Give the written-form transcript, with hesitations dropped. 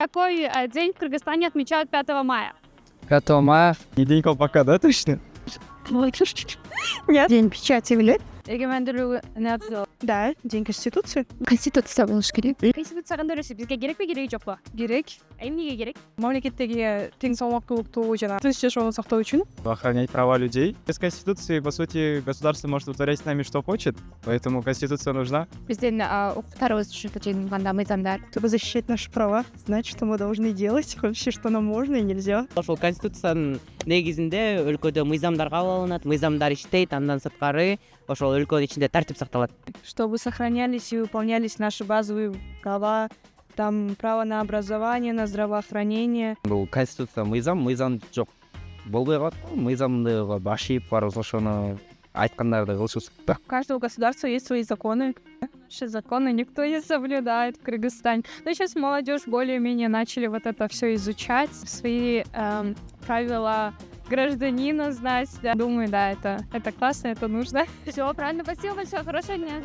Какой день в Кыргызстане отмечают 5 мая? 5 мая. Не день колпака, да, точно? Нет. День печати билет? Да. День Конституции? Конституция болуш керек. Конституцияга дөреси бизге керекпи, кереги жокпу? Керек. Эмнеге керек? Мамлекеттеги тең салмактуулукту жана тынч жашоону сактоо үчүн. Охранять права людей. Без Конституции, по сути, государство может вытворять с нами что хочет, поэтому Конституция нужна. Биздин укуктарыбыз түшүнүп жатканда мыйзамдар. Чтобы защищать наши права, знать, что мы должны делать, вообще, что нам можно и нельзя. Ошол конституциянын негизинде өлкөдө мыйзамдар кабыл алынат, мыйзамдар иштейт, андан сырткары ошол өлкөнүн ичинде тартип сакталат. Чтобы сохранялись и выполнялись наши базовые права, там право на образование, на здравоохранение. Бул конституция мыйзам жок. Болбой калат. Мыйзамды баш ийип барып ошону айткандарды кылышыбыз керек да. У каждого государства есть свои законы. Наши законы никто не соблюдает в Кыргызстане. Но сейчас молодежь более-менее начали вот это все изучать, свои правила гражданина знать. Да. Думаю, да, это классно, это нужно. Все, правильно, спасибо большое, хорошего дня.